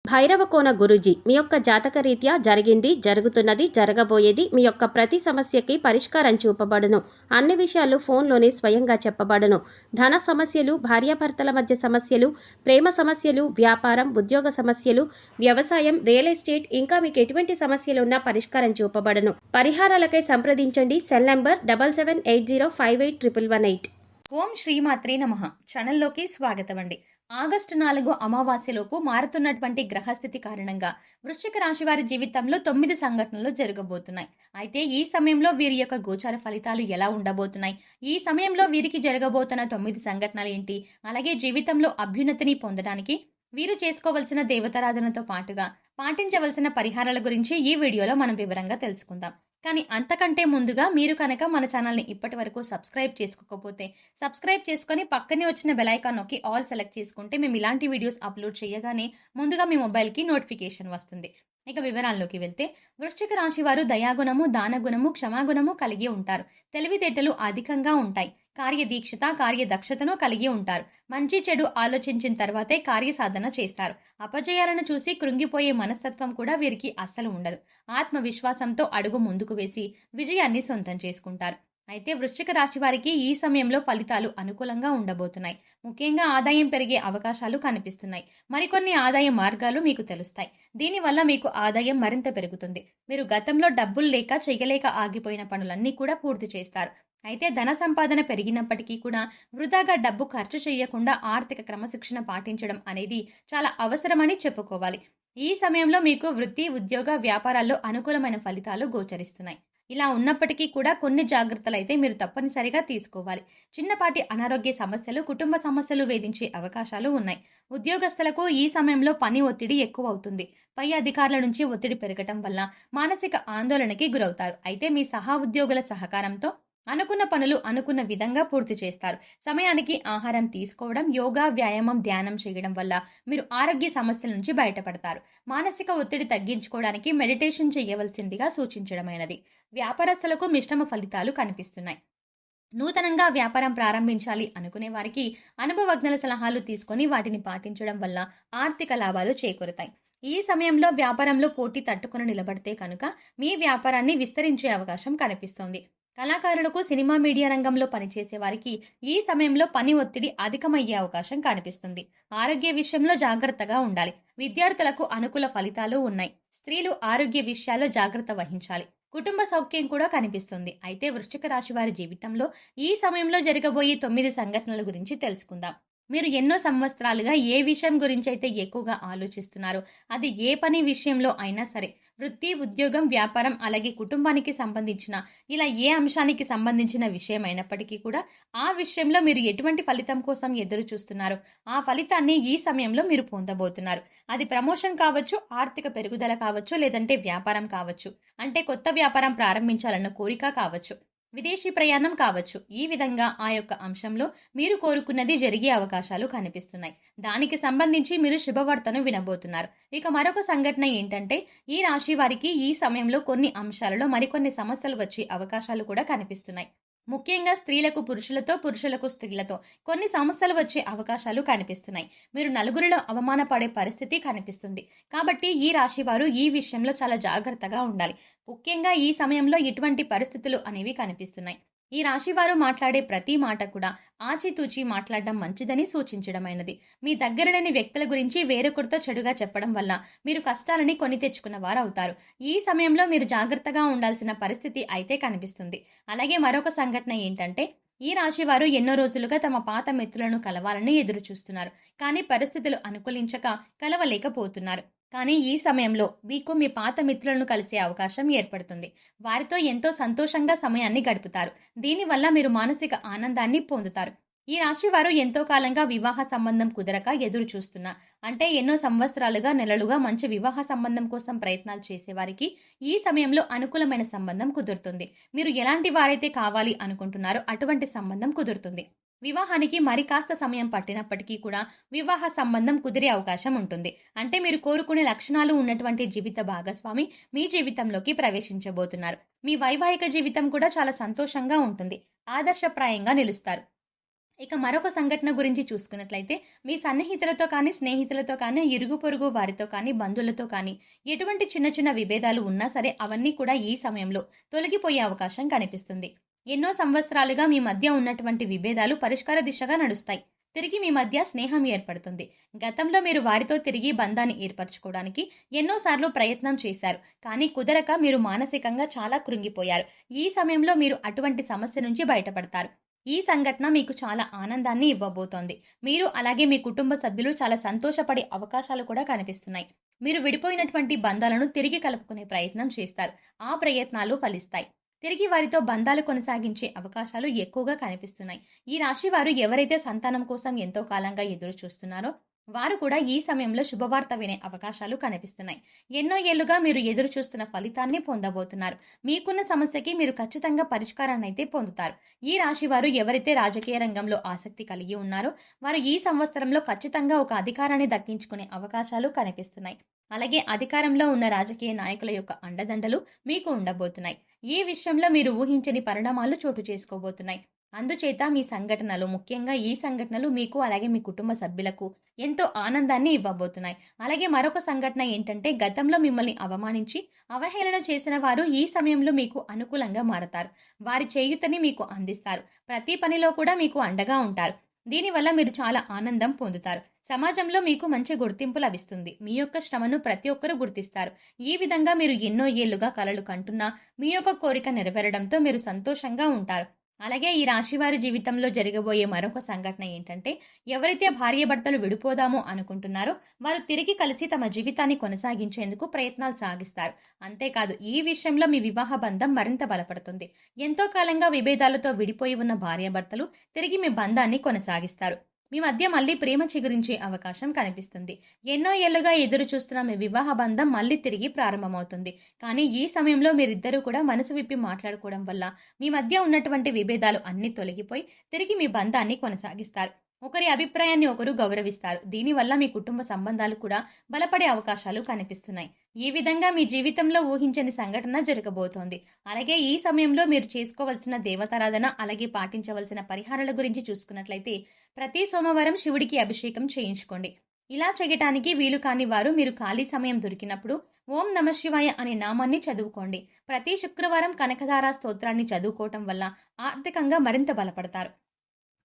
భైరవకోన గురూజీ మీ యొక్క జాతక రీత్యా జరిగింది, జరుగుతున్నది, జరగబోయేది మీ యొక్క ప్రతి సమస్యకి పరిష్కారం చూపబడును. అన్ని విషయాలు ఫోన్లోనే స్వయంగా చెప్పబడును. ధన సమస్యలు, భార్యాభర్తల మధ్య సమస్యలు, ప్రేమ సమస్యలు, వ్యాపారం, ఉద్యోగ సమస్యలు, వ్యవసాయం, రియల్ ఎస్టేట్, ఇంకా మీకు ఎటువంటి సమస్యలు ఉన్నా పరిష్కారం చూపబడును. పరిహారాలకై సంప్రదించండి. Cell number 7780581118. ఓం శ్రీమాత్రే నమః. ఛానల్లోకి స్వాగతం అండి. ఆగస్టు 4 అమావాస్యలోపు మారుతున్నటువంటి గ్రహస్థితి కారణంగా వృశ్చిక రాశి వారి జీవితంలో 9 సంఘటనలు జరగబోతున్నాయి. అయితే ఈ సమయంలో వీరి యొక్క గోచార ఫలితాలు ఎలా ఉండబోతున్నాయి, ఈ సమయంలో వీరికి జరగబోతున్న 9 సంఘటనలు ఏంటి, అలాగే జీవితంలో అభ్యున్నతిని పొందడానికి వీరు చేసుకోవలసిన దేవతారాధనతో పాటుగా పాటించవలసిన పరిహారాల గురించి ఈ వీడియోలో మనం వివరంగా తెలుసుకుందాం. కానీ అంతకంటే ముందుగా మీరు కనుక మన ఛానల్ని ఇప్పటి వరకు సబ్స్క్రైబ్ చేసుకోకపోతే సబ్స్క్రైబ్ చేసుకొని పక్కనే వచ్చిన బెల్ ఐకాన్ నొక్కి ఆల్ సెలెక్ట్ చేసుకుంటే మేము ఇలాంటి వీడియోస్ అప్లోడ్ చేయగానే ముందుగా మీ మొబైల్కి నోటిఫికేషన్ వస్తుంది. ఇక వివరాల్లోకి వెళ్తే వృశ్చిక రాశి వారు దయాగుణము, దానగుణము, క్షమాగుణము కలిగి ఉంటారు. తెలివితేటలు అధికంగా ఉంటాయి. కార్యదీక్షత, కార్యదక్షతను కలిగి ఉంటారు. మంచి చెడు ఆలోచించిన తర్వాతే కార్యసాధన చేస్తారు. అపజయాలను చూసి కృంగిపోయే మనస్తత్వం కూడా వీరికి అస్సలు ఉండదు. ఆత్మవిశ్వాసంతో అడుగు ముందుకు వేసి విజయాన్ని సొంతం చేసుకుంటారు. అయితే వృశ్చిక రాశి వారికి ఈ సమయంలో ఫలితాలు అనుకూలంగా ఉండబోతున్నాయి. ముఖ్యంగా ఆదాయం పెరిగే అవకాశాలు కనిపిస్తున్నాయి. మరికొన్ని ఆదాయ మార్గాలు మీకు తెలుస్తాయి. దీనివల్ల మీకు ఆదాయం మరింత పెరుగుతుంది. మీరు గతంలో డబ్బులు లేక చేయలేక ఆగిపోయిన పనులన్నీ కూడా పూర్తి చేస్తారు. అయితే ధన సంపాదన పెరిగినప్పటికీ కూడా వృధాగా డబ్బు ఖర్చు చేయకుండా ఆర్థిక క్రమశిక్షణ పాటించడం అనేది చాలా అవసరమని చెప్పుకోవాలి. ఈ సమయంలో మీకు వృత్తి, ఉద్యోగ, వ్యాపారాల్లో అనుకూలమైన ఫలితాలు గోచరిస్తున్నాయి. ఇలా ఉన్నప్పటికీ కూడా కొన్ని జాగ్రత్తలు అయితే మీరు తప్పనిసరిగా తీసుకోవాలి. చిన్నపాటి అనారోగ్య సమస్యలు, కుటుంబ సమస్యలు వేధించే అవకాశాలు ఉన్నాయి. ఉద్యోగస్తులకు ఈ సమయంలో పని ఒత్తిడి ఎక్కువ అవుతుంది. పై అధికారుల నుంచి ఒత్తిడి పెరగటం వల్ల మానసిక ఆందోళనకి గురవుతారు. అయితే మీ సహా ఉద్యోగుల సహకారంతో అనుకున్న పనులు అనుకున్న విధంగా పూర్తి చేస్తారు. సమయానికి ఆహారం తీసుకోవడం, యోగా, వ్యాయామం, ధ్యానం చేయడం వల్ల మీరు ఆరోగ్య సమస్యల నుంచి బయటపడతారు. మానసిక ఒత్తిడి తగ్గించుకోవడానికి మెడిటేషన్ చేయవలసిందిగా సూచించడమైనది. వ్యాపారస్తులకు మిశ్రమ ఫలితాలు కనిపిస్తున్నాయి. నూతనంగా వ్యాపారం ప్రారంభించాలి అనుకునే వారికి అనుభవజ్ఞుల సలహాలు తీసుకొని వాటిని పాటించడం వల్ల ఆర్థిక లాభాలు చేకూరుతాయి. ఈ సమయంలో వ్యాపారంలో పోటీ తట్టుకుని నిలబడితే కనుక మీ వ్యాపారాన్ని విస్తరించే అవకాశం కనిపిస్తోంది. కళాకారులకు, సినిమా, మీడియా రంగంలో పనిచేసే వారికి ఈ సమయంలో పని ఒత్తిడి అధికమయ్యే అవకాశం కనిపిస్తుంది. ఆరోగ్య విషయంలో జాగ్రత్తగా ఉండాలి. విద్యార్థులకు అనుకూల ఫలితాలు ఉన్నాయి. స్త్రీలు ఆరోగ్య విషయాల్లో జాగ్రత్త వహించాలి. కుటుంబ సౌఖ్యం కూడా కనిపిస్తుంది. అయితే వృశ్చిక రాశి వారి జీవితంలో ఈ సమయంలో జరగబోయే 9 సంఘటనల గురించి తెలుసుకుందాం. మీరు ఎన్నో సంవత్సరాలుగా ఏ విషయం గురించి అయితే ఎక్కువగా ఆలోచిస్తున్నారో, అది ఏ పని విషయంలో అయినా సరే, వృత్తి, ఉద్యోగం, వ్యాపారం, అలాగే కుటుంబానికి సంబంధించిన ఇలా ఏ అంశానికి సంబంధించిన విషయం అయినప్పటికీ కూడా ఆ విషయంలో మీరు ఎటువంటి ఫలితం కోసం ఎదురు చూస్తున్నారో ఆ ఫలితాన్ని ఈ సమయంలో మీరు పొందబోతున్నారు. అది ప్రమోషన్ కావచ్చు, ఆర్థిక పెరుగుదల కావచ్చు, లేదంటే వ్యాపారం కావచ్చు, అంటే కొత్త వ్యాపారం ప్రారంభించాలన్న కోరిక కావచ్చు, విదేశీ ప్రయాణం కావచ్చు. ఈ విధంగా ఆ యొక్క అంశంలో మీరు కోరుకున్నది జరిగే అవకాశాలు కనిపిస్తున్నాయి. దానికి సంబంధించి మీరు శుభవార్తను వినబోతున్నారు. ఇక మరొక సంఘటన ఏంటంటే ఈ రాశి వారికి ఈ సమయంలో కొన్ని అంశాలలో మరికొన్ని సమస్యలు వచ్చే అవకాశాలు కూడా కనిపిస్తున్నాయి. ముఖ్యంగా స్త్రీలకు పురుషులతో, పురుషులకు స్త్రీలతో కొన్ని సమస్యలు వచ్చే అవకాశాలు కనిపిస్తున్నాయి. మీరు నలుగురిలో అవమానపడే పరిస్థితి కనిపిస్తుంది. కాబట్టి ఈ రాశి వారు ఈ విషయంలో చాలా జాగ్రత్తగా ఉండాలి. ముఖ్యంగా ఈ సమయంలో ఇటువంటి పరిస్థితులు అనేవి కనిపిస్తున్నాయి. ఈ రాశి వారు మాట్లాడే ప్రతి మాట కూడా ఆచితూచి మాట్లాడడం మంచిదని సూచించడమైనది. మీ దగ్గర లేని వ్యక్తుల గురించి వేరొకరితో చెడుగా చెప్పడం వల్ల మీరు కష్టాలని కొని తెచ్చుకున్న వారు అవుతారు. ఈ సమయంలో మీరు జాగ్రత్తగా ఉండాల్సిన పరిస్థితి అయితే కనిపిస్తుంది. అలాగే మరొక సంఘటన ఏంటంటే ఈ రాశి వారు ఎన్నో రోజులుగా తమ పాత మిత్రులను కలవాలని ఎదురు చూస్తున్నారు. కానీ పరిస్థితులు అనుకూలించక కలవలేకపోతున్నారు. కానీ ఈ సమయంలో మీకు మీ పాత మిత్రులను కలిసే అవకాశం ఏర్పడుతుంది. వారితో ఎంతో సంతోషంగా సమయాన్ని గడుపుతారు. దీనివల్ల మీరు మానసిక ఆనందాన్ని పొందుతారు. ఈ రాశి వారు ఎంతో కాలంగా వివాహ సంబంధం కుదరక ఎదురు చూస్తున్నా, అంటే ఎన్నో సంవత్సరాలుగా, నెలలుగా మంచి వివాహ సంబంధం కోసం ప్రయత్నాలు చేసేవారికి ఈ సమయంలో అనుకూలమైన సంబంధం కుదురుతుంది. మీరు ఎలాంటి వారైతే కావాలి అనుకుంటున్నారో అటువంటి సంబంధం కుదురుతుంది. వివాహానికి మరి కాస్త సమయం పట్టినప్పటికీ కూడా వివాహ సంబంధం కుదిరే అవకాశం ఉంటుంది. అంటే మీరు కోరుకునే లక్షణాలు ఉన్నటువంటి జీవిత భాగస్వామి మీ జీవితంలోకి ప్రవేశించబోతున్నారు. మీ వైవాహిక జీవితం కూడా చాలా సంతోషంగా ఉంటుంది. ఆదర్శప్రాయంగా నిలుస్తారు. ఇక మరొక సంఘటన గురించి చూసుకున్నట్లయితే మీ సన్నిహితులతో కానీ, స్నేహితులతో కానీ, ఇరుగు పొరుగు వారితో కానీ, బంధువులతో కానీ ఎటువంటి చిన్న చిన్న విభేదాలు ఉన్నా సరే అవన్నీ కూడా ఈ సమయంలో తొలగిపోయే అవకాశం కనిపిస్తుంది. ఎన్నో సంవత్సరాలుగా మీ మధ్య ఉన్నటువంటి విభేదాలు పరిష్కార దిశగా నడుస్తాయి. తిరిగి మీ మధ్య స్నేహం ఏర్పడుతుంది. గతంలో మీరు వారితో తిరిగి బంధాన్ని ఏర్పరచుకోవడానికి ఎన్నోసార్లు ప్రయత్నం చేశారు. కానీ కుదరక మీరు మానసికంగా చాలా కృంగిపోయారు. ఈ సమయంలో మీరు అటువంటి సమస్య నుంచి బయటపడతారు. ఈ సంఘటన మీకు చాలా ఆనందాన్ని ఇవ్వబోతోంది. మీరు అలాగే మీ కుటుంబ సభ్యులు చాలా సంతోషపడే అవకాశాలు కూడా కనిపిస్తున్నాయి. మీరు విడిపోయినటువంటి బంధాలను తిరిగి కలుపుకునే ప్రయత్నం చేస్తారు. ఆ ప్రయత్నాలు ఫలిస్తాయి. తిరిగి వారితో బంధాలు కొనసాగించే అవకాశాలు ఎక్కువగా కనిపిస్తున్నాయి. ఈ రాశి వారు ఎవరైతే సంతానం కోసం ఎంతో కాలంగా ఎదురు చూస్తున్నారో వారు కూడా ఈ సమయంలో శుభవార్త వినే అవకాశాలు కనిపిస్తున్నాయి. ఎన్నో ఏళ్లుగా మీరు ఎదురు చూస్తున్న ఫలితాన్ని పొందబోతున్నారు. మీకున్న సమస్యకి మీరు ఖచ్చితంగా పరిష్కారాన్ని అయితే పొందుతారు. ఈ రాశి వారు ఎవరైతే రాజకీయ రంగంలో ఆసక్తి కలిగి ఉన్నారో వారు ఈ సంవత్సరంలో ఖచ్చితంగా ఒక అధికారాన్ని దక్కించుకునే అవకాశాలు కనిపిస్తున్నాయి. అలాగే అధికారంలో ఉన్న రాజకీయ నాయకుల యొక్క అండదండలు మీకు ఉండబోతున్నాయి. ఈ విషయంలో మీరు ఊహించని పరిణామాలు చోటు చేసుకోబోతున్నాయి. అందుచేత మీ సంఘటనలు, ముఖ్యంగా ఈ సంఘటనలు మీకు అలాగే మీ కుటుంబ సభ్యులకు ఎంతో ఆనందాన్ని ఇవ్వబోతున్నాయి. అలాగే మరొక సంఘటన ఏంటంటే గతంలో మిమ్మల్ని అవమానించి అవహేళన చేసిన వారు ఈ సమయంలో మీకు అనుకూలంగా మారతారు. వారి చేయూతని మీకు అందిస్తారు. ప్రతి పనిలో కూడా మీకు అండగా ఉంటారు. దీనివల్ల మీరు చాలా ఆనందం పొందుతారు. సమాజంలో మీకు మంచి గుర్తింపు లభిస్తుంది. మీ యొక్క శ్రమను ప్రతి ఒక్కరూ గుర్తిస్తారు. ఈ విధంగా మీరు ఎన్నో ఏళ్లుగా కలలు కంటున్నా మీ యొక్క కోరిక నెరవేరడంతో మీరు సంతోషంగా ఉంటారు. అలాగే ఈ రాశివారి జీవితంలో జరగబోయే మరొక సంఘటన ఏంటంటే ఎవరైతే భార్యాభర్తలు విడిపోదామో అనుకుంటున్నారో వారు తిరిగి కలిసి తమ జీవితాన్ని కొనసాగించేందుకు ప్రయత్నాలు సాగిస్తారు. అంతేకాదు ఈ విషయంలో మీ వివాహ బంధం మరింత బలపడుతుంది. ఎంతో కాలంగా విభేదాలతో విడిపోయి ఉన్న భార్యాభర్తలు తిరిగి మీ బంధాన్ని కొనసాగిస్తారు. మీ మధ్య మళ్ళీ ప్రేమ చిగురించే అవకాశం కనిపిస్తుంది. ఎన్నో ఏళ్లుగా ఎదురు చూస్తున్న మీ వివాహ బంధం మళ్ళీ తిరిగి ప్రారంభమవుతుంది. కానీ ఈ సమయంలో మీరిద్దరూ కూడా మనసు విప్పి మాట్లాడుకోవడం వల్ల మీ మధ్య ఉన్నటువంటి విభేదాలు అన్నీ తొలగిపోయి తిరిగి మీ బంధాన్ని కొనసాగిస్తారు. ఒకరి అభిప్రాయాన్ని ఒకరు గౌరవిస్తారు. దీనివల్ల మీ కుటుంబ సంబంధాలు కూడా బలపడే అవకాశాలు కనిపిస్తున్నాయి. ఈ విధంగా మీ జీవితంలో ఊహించని సంఘటన జరగబోతోంది. అలాగే ఈ సమయంలో మీరు చేసుకోవాల్సిన దేవతారాధన, అలాగే పాటించవలసిన పరిహారాల గురించి చూసుకున్నట్లయితే ప్రతి సోమవారం శివుడికి అభిషేకం చేయించుకోండి. ఇలా చేయటానికి వీలు కాని వారు మీరు ఖాళీ సమయం దొరికినప్పుడు ఓం నమఃశివాయ అనే నామాన్ని చదువుకోండి. ప్రతి శుక్రవారం కనకధార స్తోత్రాన్ని చదువుకోవటం వల్ల ఆర్థికంగా మరింత బలపడతారు.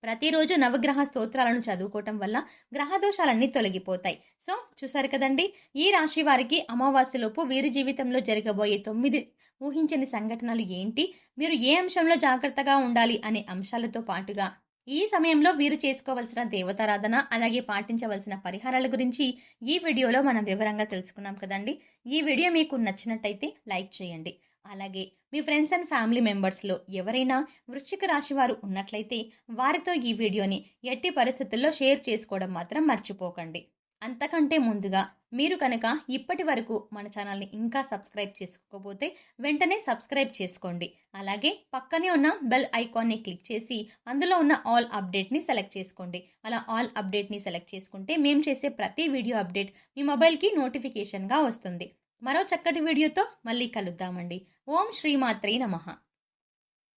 ప్రతిరోజు నవగ్రహ స్తోత్రాలను చదువుకోవటం వల్ల గ్రహదోషాలన్నీ తొలగిపోతాయి. సో చూసారు కదండి, ఈ రాశి వారికి అమావాస్యలోపు వీరి జీవితంలో జరగబోయే 9 ఊహించని సంఘటనలు ఏంటి, మీరు ఏ అంశంలో జాగ్రత్తగా ఉండాలి అనే అంశాలతో పాటుగా ఈ సమయంలో వీరు చేసుకోవాల్సిన దేవతారాధన, అలాగే పాటించవలసిన పరిహారాల గురించి ఈ వీడియోలో మనం వివరంగా తెలుసుకున్నాం కదండి. ఈ వీడియో మీకు నచ్చినట్టయితే లైక్ చేయండి. అలాగే మీ ఫ్రెండ్స్ అండ్ ఫ్యామిలీ మెంబర్స్లో ఎవరైనా వృశ్చిక రాశి వారు ఉన్నట్లయితే వారితో ఈ వీడియోని ఎట్టి పరిస్థితుల్లో షేర్ చేసుకోవడం మాత్రం మర్చిపోకండి. అంతకంటే ముందుగా మీరు కనుక ఇప్పటి వరకు మన ఛానల్ని ఇంకా సబ్స్క్రైబ్ చేసుకోకపోతే వెంటనే సబ్స్క్రైబ్ చేసుకోండి. అలాగే పక్కనే ఉన్న బెల్ ఐకాన్ని క్లిక్ చేసి అందులో ఉన్న ఆల్ అప్డేట్ని సెలెక్ట్ చేసుకోండి. అలా ఆల్ అప్డేట్ని సెలెక్ట్ చేసుకుంటే మేము చేసే ప్రతి వీడియో అప్డేట్ మీ మొబైల్కి నోటిఫికేషన్గా వస్తుంది. మరో చక్కటి వీడియోతో మళ్ళీ కలుద్దామండి. ఓం శ్రీమాత్రే నమః.